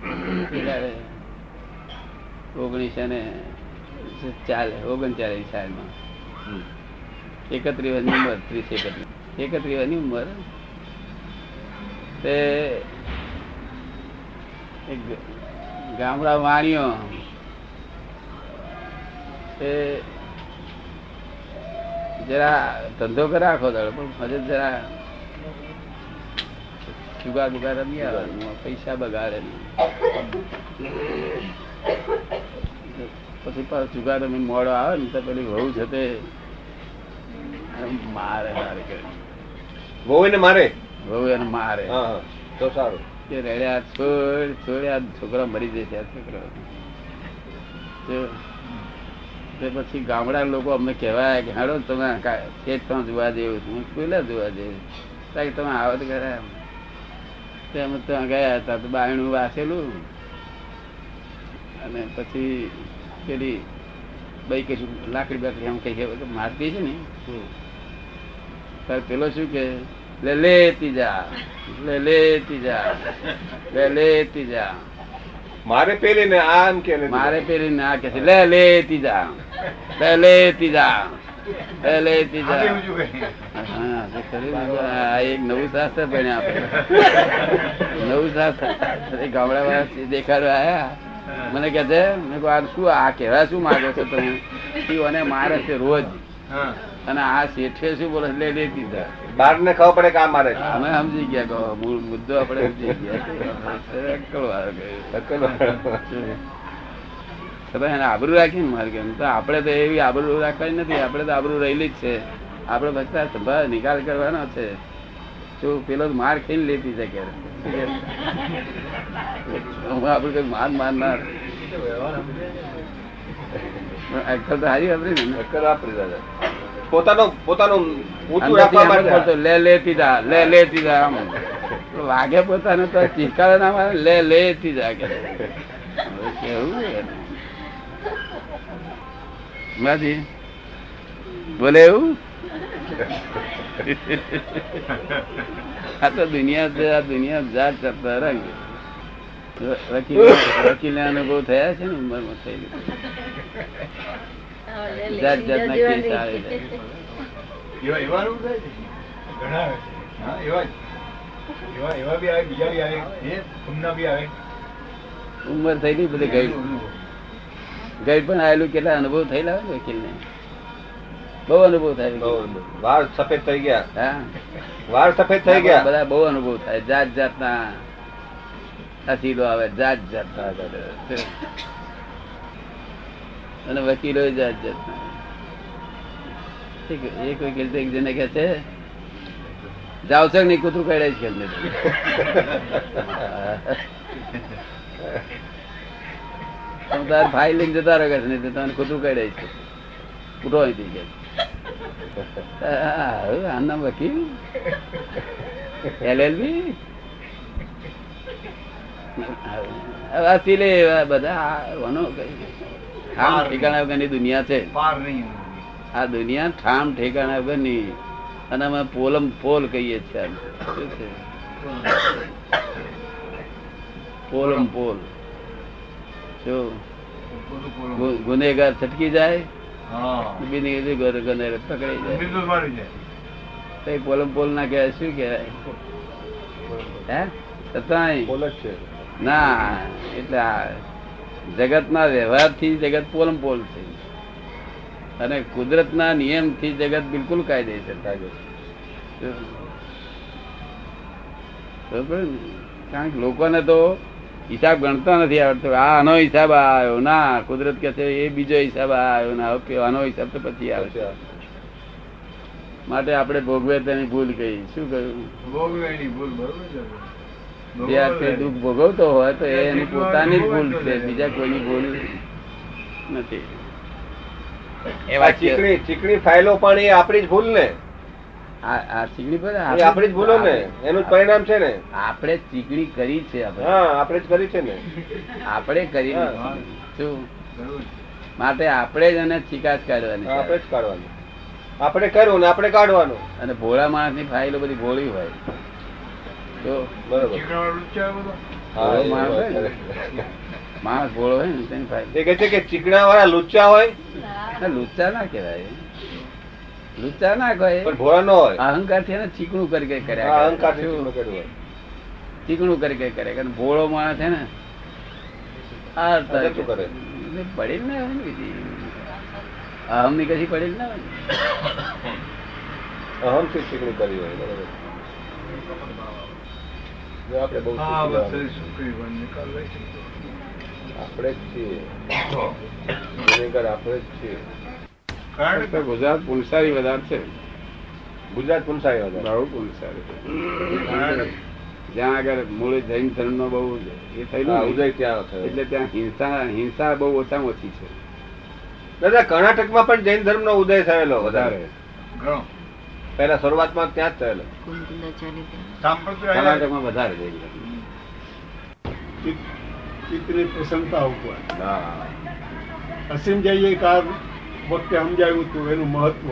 39 સાલમાં 31 ની ઉંમર 31 ની ઉંમર તે ગામડા વાણીઓ જરા ધંધો કરે આખો દાડો પણ મજે જરા જુગાર બુગાર રમી આવે, પૈસા બગાડે પછી જુગાર રમી મોડો આવે ને તો પેલી વહુ છે તે મારે વહુ એને મારે તો સારું કે રેડ્યા છોડ્યા છોકરા મરી જશે. છોકરા પછી ગામડા લોકો અમને કહેવાય કે હાડો તમે ખેતમાં જોવા જેવું, પેલા જોવા જેવું, તમે આવો તો કર્યા અમે ત્યાં ગયા હતા તો બાયણું વાસેલું અને પછી પેલી ભાઈ કશું લાકડી બાકડી એમ કઈ મારતી છે ને પેલો શું કે લેતી જા મારે પેલી ને આ એમ કે મારે પેલી ને આ કે છે લેતી જા લેતી જા. એક નવું શાસ્ત્ર ભણ્યા આપણે, નવું શાસ્ત્ર ગામડા વાળા દેખાડવા આયા. મને કે છે શું આ કેવા શું માગો છો તમે? અને મારે છે રોજ, અને આ શેઠે શું બોલે લે લેતી જા. બાર ને ખબર પડે કે આ મારે. અમે સમજી ગયા મૂળ મુદ્દો આપણે સમજી ગયા. એને આબરૂ રાખીને મારે કેમ તો આપડે તો એવી આબરૂ રાખવાની નથી, આપડે તો આબરૂ રહેલી જ છે. આપડે બધા સંભાળ નિકાલ કરવાનો છે. શું પેલો માર ખાઈને લેતી છે કે આપડે કઈ મારનાર અક્કલ તો હારી વાપરી ને, અક્કલ વાપરી દાદા પોતાનું લેતી જા લેતી જા આમ વાગે પોતાને તો ચીકારે ના મારે લેતી જા કે કેવું માજી બોલે એવું. આ તો દુનિયા છે, આ દુનિયા જાત જાતના રંગ. વકીલ અનુભવ થયા છે ને ઉંમરમાં થયેલી જાત જાતના કેસ આવે છે. ઉંમર થયેલી બધી ગઈ પણ આવેલું. કેટલા અનુભવ થયેલા હોય વકીલ ને, બહુ અનુભવ થાય. વાળ સફેદ થઈ ગયા. હા, વાળ સફેદ થઈ ગયા. બધા બહુ અનુભવ થાય. જાત જાતના અસીલો આવે, જાત જાતના અને વકીલો જાત જાતના. એક વકીલ તો એક જણે કે છે જાવ છો નહીં કૂતરું કાઢે છે તાર ફાઇલ લઈને જતા રહે છે નહીં તો તને કૂતરું કાઢે છે કૂટો અહીંથી કે આના વકીલ LLB બધા ઠામ ઠેકાણા વગરની દુનિયા છે. આ દુનિયા ઠામ ઠેકાણા વગરની, અને અમે પોલમ પોલ કહીએ છીએ. શું છે પોલમ પોલ? શું ગુનેગાર છટકી જાય, પકડાઈ જાય, પોલમ પોલ ના કહેવાય. શું કહેવાય? ના, એટલે જગત ના વ્યવહાર થી જગત પોલમ પોલ છે, અને કુદરત ના નિયમ થી જગત બિલકુલ કાયદેસર. કારણ કે લોકોને તો હિસાબ ગણતા નથી આવડતો. આનો હિસાબ આવ્યો ના, કુદરત કે છે એ બીજો હિસાબ આવ્યો ના, આનો હિસાબ તો પછી આવે છે. માટે આપણે ભોગવે તેની ભૂલ કહી. શું કહ્યું? ભોગવેની ભૂલ. બરોબર. જે આ દુઃખ ભોગવતો હોય તો એની પોતાની જ ભૂલ છે, બીજા કોઈની ભૂલ નથી. એવા ચીકણી ફાઇલો પણ એ આપણી જ ભૂલ ને. આ ચીકણી પર આપણી જ ભૂલો ને, એનું જ પરિણામ છે ને. આપણે ચીકણી કરી છે, આપણે જ કરી છે ને, આપણે કરી. શું માટે આપણે જ એને ચીકાશ કાઢવાની, આપણે જ કાઢવાની. આપણે કર્યું ને આપણે કાઢવાનું. અને ભોળા માણસ ની ફાઇલો બધી ભોળી હોય તો બરોબર. હા, ભોળો એ માણસ વાત હોય ને, ખરી. માણસ ભોળો હોય ને તેને ફાયદો. તે કહે છે કે ચીકણા વાળા લુચ્ચા હોય ના, લુચ્ચા ના કહેવાય, લુચ્ચા ના કહેવાય. પણ ભોળા ન હોય. અહંકાર થી એને ચીકણું કરી હા, કર્યા અહંકાર કરે. શું? હોય. ચીકણું કરી કર્યા કરે. ભોળો માણસ છે ને આ આ જતું કરે. પડી જ ના હોય ને બીજી. અહમ ની કશી પડી જ ના હોય ને. અહમથી ચીકણી કરી હોય. બરાબર. જો આપણે બહુ ચીકણી આપણે જ છીએ. ગુનેગાર આપણે જ છીએ. તો ગુજરાત પુનસારી વધારે છે, ગુજરાત પુનસાઈ હતા. બહુ પુનસારી છે. જ્યાં આગળ મૂળ જૈન ધર્મ નો બહુ એ થયેલું હા, ને, ઉદય ત્યાં થયો. એટલે ત્યાં હિંસા બહુ ઓછામાં ઓછી છે. દાદા કર્ણાટકમાં પણ જૈન ધર્મ નો ઉદય થયેલો વધારે. ઘણો પહેલા શરૂઆતમાં ત્યાં જ થયેલો. કર્ણાટકમાં વધારે જૈન ધર્મ. ચિત્તની પ્રસન્નતા ઉપર હા, અસીમ જઈએ કાર વખતે સમજાયું હતું એનું મહત્વ.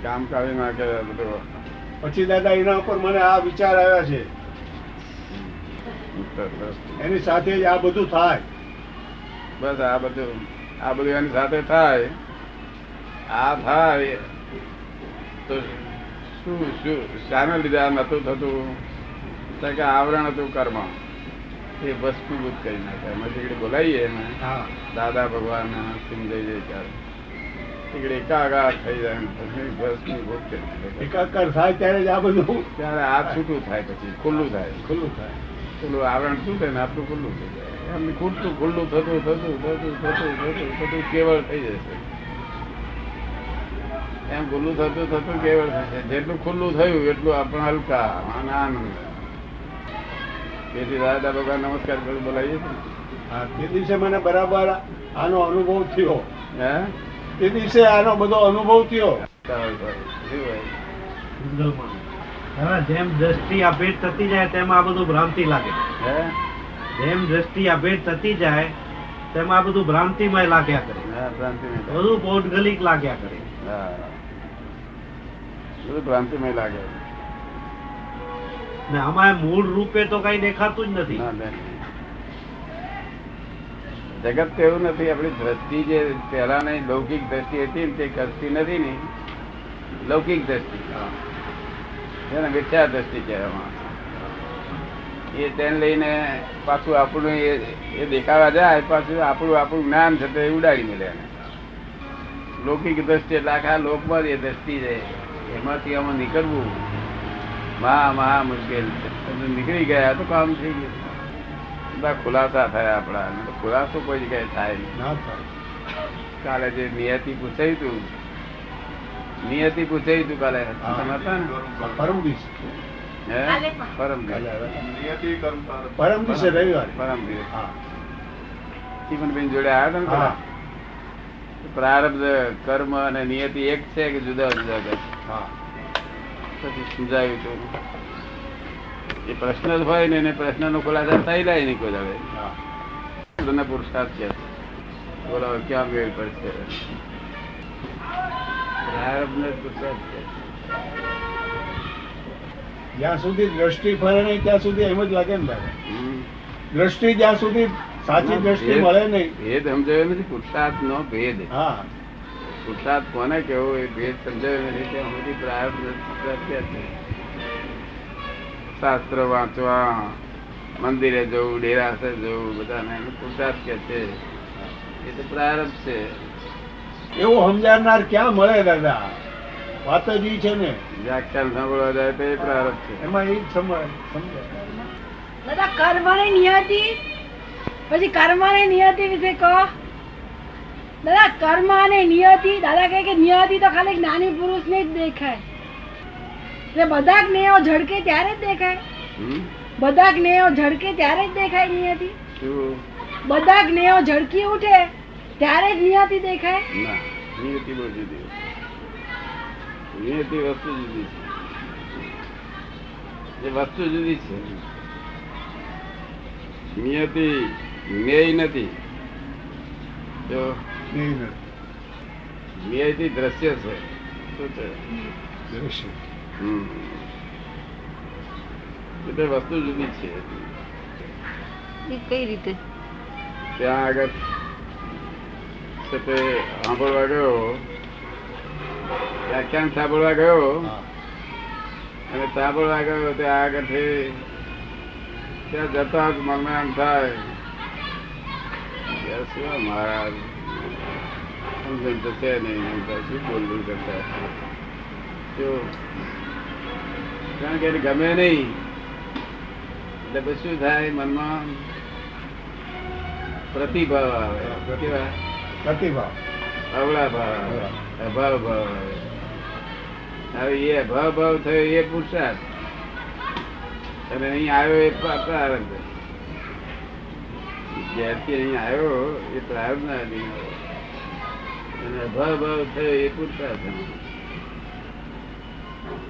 કામ કાઢી નાખે બધું. પછી દાદા એના ઉપર મને આ વિચાર આવ્યા છે, એની સાથે જ આ બધું થાય. બસ આ બધું એની સાથે થાય. આ થાય તો શું શું શાના લીધે આ નતું થતું? તો કે આવરણ હતું કર્મ, એ વસ્તુભૂત કરી નાખે. અમે તીકડે બોલાવીએ ને હા, દાદા ભગવાન સમજાઈ જાય ત્યારે તીકડે એકાકાર થઈ જાય ને પછી ભસ્મીભૂત કરી નાખે. એકાકાર થાય ત્યારે જ આ બધું ત્યારે આ છૂટું થાય, પછી ખુલ્લું થાય. ખુલ્લું થાય. પેલું આવરણ છૂટે ને આટલું ખુલ્લું થઈ જાય. એમ ખુલ્લું ખુલ્લું થતું કેવળ થઈ જશે. એમ ખુલ્લું થતું કેવળ થશે. જેટલું ખુલ્લું થયું એટલું આપણે હલકા અને આનંદ. તેથી દાદા ભગવાન નમસ્કાર કરી બોલાવીએ છીએ. હા, તે દિવસે મને બરાબર આનો અનુભવ થયો. હે તે દિવસે આનો બધો અનુભવ થયો. સારું, સારું. શું હોય? જંગલમાં. હવે જેમ દ્રષ્ટિ અભેદ થતી જાય તેમ આ બધું ભ્રાંતિ લાગે. હે જેમ દ્રષ્ટિ અભેદ થતી જાય તેમ આ બધું ભ્રાંતિમય લાગ્યા કરે, હા, ભ્રાંતિ નહીં. બધું પૌડગલિક લાગ્યા કરે. હા, બધું ભ્રાંતિમય લાગે. ને આમાં મૂળ રૂપે તો કઈ દેખાતું જ નથી. ના, બેન. જગત તો એવું નથી. આપણી દ્રષ્ટિ જે પહેલાની લૌકિક દ્રષ્ટિ હતી ને તે કરતી નથી ને. લૌકિક દ્રષ્ટિ એને મિથ્યા દ્રષ્ટિ કહેવામાં. એ તેને લઈને પાછું આપણું એ દેખાવા જાય, પાછું આપણું જ્ઞાન છે તે ઉડાડી મળે એને. લૌકિક દ્રષ્ટિ એટલે આખા લોકમાં એ દ્રષ્ટિ છે, એમાંથી આમાં નીકળવું મહા મુશ્કેલ છે. નીકળી ગયા તો કામ થઈ ગયું. બધા ખુલાસા થયા આપણા. તો ખુલાસો કોઈ જગ્યાએ થાય નહીં. ના થાય. કાલે જે નિયતિ પૂછાયું તું કાલે હા. તમે હતા ને? પરમ દિવસે. હે? પરમ દિવસ. પરમ દિવસે રવિવારે. પરમ દિવસ. હા, ચીમનબેન જોડે આવ્યા હતા ને હા, પેલા? પ્રારબ્ધ કર્મ અને નિયતિ એક છે કે જુદા જુદા છે? હા. પછી સમજાયું હતું. એ પ્રશ્ન જ હોય ને એને પ્રશ્ન નો ખુલાસા થયેલા નહીં કોઈ દાડે. હા. તમને પુરુષાર્થ છે. બોલો હવે ક્યાં મેળ પડશે? પ્રારબ્ધ ને પુરુષાર્થ છે. જ્યાં સુધી દ્રષ્ટિ ફરે નહીં ત્યાં સુધી એમ જ લાગે ને દાદા. હમ. દ્રષ્ટિ જ્યાં સુધી સાચી દ્રષ્ટિ મળે નહીં. ભેદ સમજાયો નથી. પુરુષાર્થ નો ભેદ. હા, પુરુષાર્થ કોને કેવો એ ભેદ સમજાયો નથી. ત્યાં સુધી પ્રારબ્ધ ને પુરુષાર્થ કે છે. શાસ્ત્ર વાંચવા, મંદિરે જવું, ડેરાસર જવું, બધાને એનો પુરુષાર્થ કે છે. એ તો પ્રારબ્ધ છે. એવું સમજાવનાર ક્યાં મળે દાદા? વાત જ ઈ છે ને. વ્યાખ્યાન સાંભળવા જાય તો એ પ્રારબ્ધ છે. એમાં એ જ સમજાય. દાદા કર્મની નિયતિ, પછી કર્મની નિયતિ વિશે કહો. દાદા કર્મ અને નિયતિ, દાદા કહે કે નિયતિ તો ખાલી જ્ઞાની પુરુષ ને જ દેખાય. એટલે બધા જ્ઞેયો ઝડકે ત્યારે જ દેખાય. હમ? બધા જ્ઞેયો ઝડકે ત્યારે જ દેખાય નિયતિ. શું? બધા જ્ઞેયો ઝડકી ઉઠે ત્યારે જ નિયતિ દેખાય. ના, નિયતિ બહુ જુદી. નિયતિ વસ્તુ જુદી છે. એ વસ્તુ જુદી છે. નિયતિ જ્ઞેય નથી. જો નહીં, નહીં. નિયતિ દ્રશ્ય છે. શું છે? દ્રશ્ય. હમ. એટલે વસ્તુ જુદી છે. એ કઈ રીતે? ત્યાં આગળ છે તે સાંભળવા ગયો, વ્યાખ્યાન સાંભળવા ગયો, અને સાંભળવા ગયો ત્યાં આગળથી ત્યાં જતા જ મનમાં એમ થાય કે શું મહારાજ સમજણ તો છે નહીં, એમ થાય શું બોલવું કરતા શું, કારણ કે એને ગમે નહીં એટલે પછી શું થાય મનમાં પ્રતિભાવ આવે, કેવા પ્રતિભાવ, અવળા ભાવ આવે, અભાવ ભાવ આવે. હવે એ અભાવ ભાવ થયો એ પુરુષાર્થ, અને અહીં આવ્યો એ પ્રારંભ. જ્યારથી અહીં આવ્યો એ પ્રારંભ ના હતી, અને અભાવ ભાવ થયો એ પુરુષાર્થ.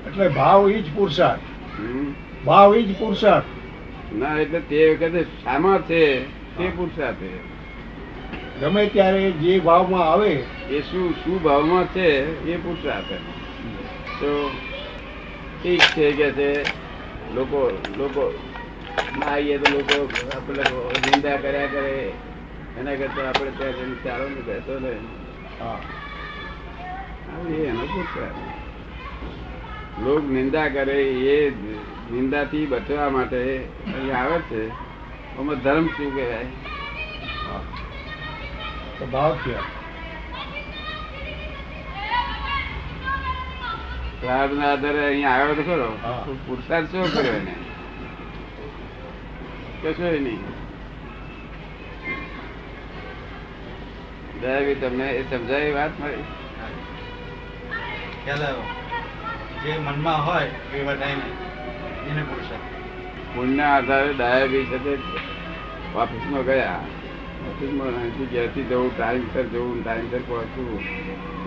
એટલે ભાવ ઈ જ પુરુષાર્થ, હમ. ભાવ ઈ જ પુરુષાર્થ. ના એટલે તે વખતે શામાં છે તે પુરુષાર્થ છે. ગમે ત્યારે જે ભાવમાં આવે એ શું શું ભાવમાં છે એ પુરુષાર્થ. તો ઠીક છે કે છે લોકો લોકો ના આવીએ તો લોકો આપણે નિંદા કર્યા કરે, એના કરતા આપણે ત્યાં જઈને ચાલો ને બેસો ને, હા, એ એનો પુરુષાર્થ. લોક નિંદા કરે એ નિંદાથી બચવા માટે અહીં આવે છે. આમાં ધર્મ શું કહેવાય? હા. તો ભાવ થયા. પ્રાર્થના આધારે અહીં આવ્યો તો ખરો, હા. પુરુષાર્થ શું કર્યો એને? કશું નહીં. દયાવી તમને એ સમજાય વાત મારી? જે મનમાં હોય એવા ટાઈમે એને પુરુષાર્થ. પુણ્યના આધારે ડાયાબી સાથે ઓફિસમાં ગયા. ઓફિસમાં અહીંથી ઘેરથી જવું, ટાઈમસર જવું, ટાઈમસર પહોંચવું,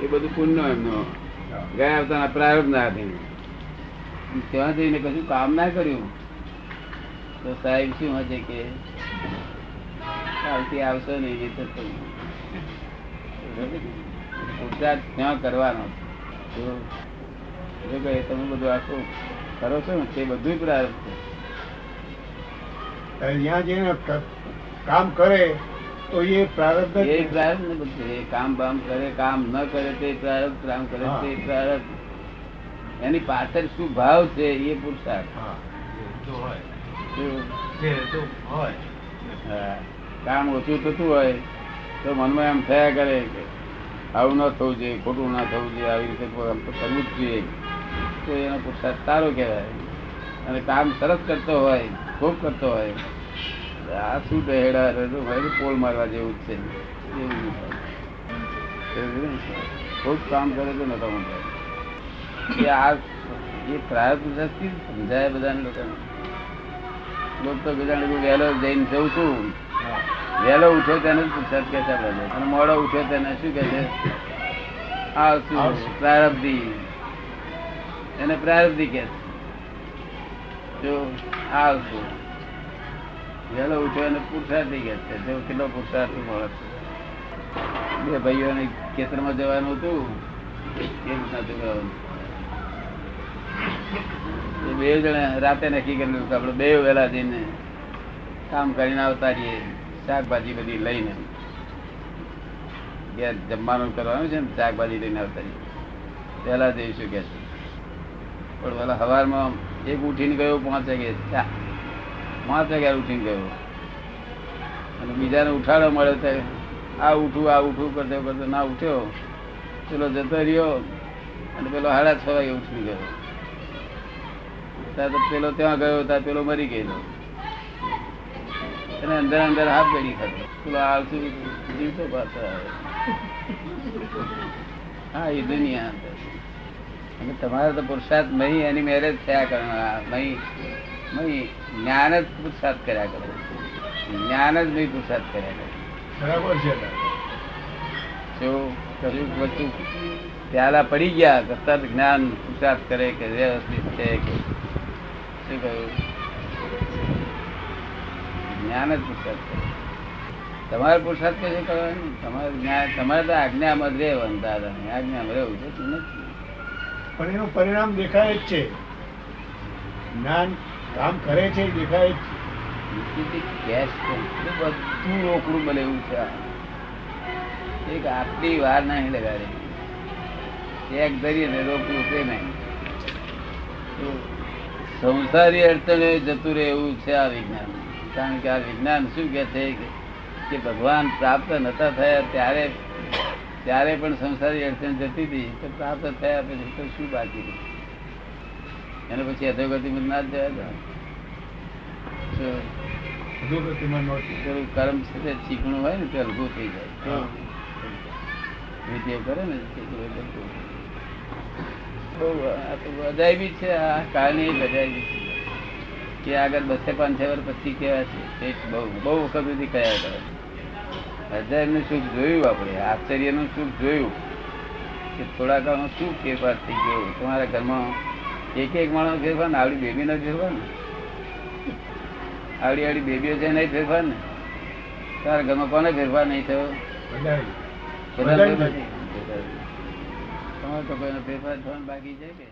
એ બધું પુણ્ય એમનો. ગયા આવતાના પ્રારંભ ના હતી. ત્યાં જઈને કશું કામ ના કર્યું તો સાહેબ શું હશે કે કાલથી આવશો નહીં, નહીં તો પુરુષાર્થ ત્યાં કરવાનો. જો કે તમે બધું આખું કરો છો ને તે બધું પ્રારંભ છે. ત્યાં જઈને કામ કરે તો એ પ્રારબ્ધ જ એ છે. પ્રારંભ ને બધું. એ કામ બામ કરે, કામ ન કરે તે પ્રારંભ, કામ કરે તે પ્રારંભ. એની પાછળ શું ભાવ છે એ પુરુષાર્થ. હા. જો હોય શું? જે તો હોય હા. કામ ઓછું થતું હોય તો મનમાં એમ થયા કરે કે આવું ન થવું જોઈએ, ખોટું ના થવું જોઈએ, આવી રીતે આમ તો કરવું જ જોઈએ, તો એનો પુરુષાર્થ સારો કહેવાય. અને કામ સરસ કરતો હોય, ખૂબ કરતો હોય, આ શું ડહેડા પોલ મારવા જેવું જ છે, એવું ખૂબ કામ કરે તો નતો મળે. એ આ એ પ્રાય પુરુષાર્થથી સમજાય બધાને લોકોને. લોકો તો બધા લોકો વહેલો જઈને જઉં છું, વહેલો ઉઠ્યો તેને જ પુરુષાર્થ કે છે, અને મોડો ઉઠ્યો તેને શું કે છે? આવશું પ્રારબ્ધી. એને પ્રારબ્ધી કે છે. જો આવશું વહેલો ઉઠ્યો એને પુરુષાર્થી કે છે. જો કેટલો પુરુષાર્થી મળે છે. બે ભાઈઓને ખેતરમાં જવાનું હતું, કેમ નથી જવાનું? એ બે જણા રાતે નક્કી કરેલું કે આપણે બે વહેલા જઈને કામ કરીને આવતા રહીએ, શાકભાજી બધી લઈને. ઘેર જમવાનું કરવાનું છે ને, શાકભાજી લઈને આવતા રહીએ, વહેલા જઈશું કે છે. પણ પેલા સવારમાં એક ઉઠીને ગયો 5 વાગે, 5 વાગ્યા ઉઠીને ગયો, અને બીજાને ઉઠાડો મળ્યો તો આ ઉઠું કરતો કરતો ના ઉઠ્યો. પેલો જતો રહ્યો અને પેલો 6:30 વાગે ઉઠી ગયો. ત્યાં તો પેલો ત્યાં ગયો ત્યાં પેલો મરી ગયેલો, અને અંદર અંદર હાથ બેડી ખાતો. પેલો આવશું જીવતો પાછો આવે. હા, એ દુનિયા. અને તમારે તો પુરુષાર્થ નહીં, એની મેરેજ થયા કરવાના નહીં. જ્ઞાન જ પુરુષાર્થ કર્યા કરે, જ્ઞાન જ નહીં પુરુષાર્થ કર્યા કરે. બરાબર છે. જો કશું વસ્તુ પ્યાલા પડી ગયા કરતા જ્ઞાન પુરુષાર્થ કરે કે વ્યવસ્થિત છે કે શું કહ્યું? જ્ઞાન જ પુરુષાર્થ કરે. તમારે પુરુષાર્થ કશું કરવાનું? તમારે જ્ઞાન, તમારે તો આજ્ઞામાં જ રહેવાનું. દાદા આજ્ઞામાં રહેવું છે નથી. પણ એનું પરિણામ દેખાય જ છે. જ્ઞાન કામ કરે છે દેખાય જ. નિશ્ચિત કેશ બધું રોકડું મળે એવું છે આ. એક આટલી વાર નહીં લગાડે ચેક ધરીએ ને રોકડું તે નહીં. તો સંસારી અડચણે જતું રહે એવું છે આ વિજ્ઞાન. કારણ કે આ વિજ્ઞાન શું કે છે કે ભગવાન પ્રાપ્ત નતા થયા ત્યારે પણ સંસારી અડચણ જતી હતી, તો પ્રાપ્ત થયા પછી તો શું બાકી રહ્યું? એને પછી અધોગતિ ના જ જવા દો. અધોગતિમાં નહોતી. પેલું કર્મ છે તે ચીકણું હોય ને તે હલકું થઈ જાય. વિધિઓ કરે ને બહુ આ તો અજાયબી છે. આ કાળની એક અજાયબી છે કે આગળ 200-500 વર્ષ પછી કેવા છે એક બહુ વખત સુધી કયા કરે. અજાયબનું સુખ જોયું આપણે, આશ્ચર્યનું સુખ જોયું કે થોડા કાળમાં શું ફેરફાર થઈ ગયો તમારા ઘરમાં. એક માણસ ફેરફાર ને આવડી બેબી નો ફેરફાર ને આવડી બેબીઓ છે નહીં ફેરફાર ને. તારા ઘરમાં કોને ફેરફાર નહીં થયો? બધાય. તમારે તો કોઈનો ફેરફાર થવાનો બાકી છે કે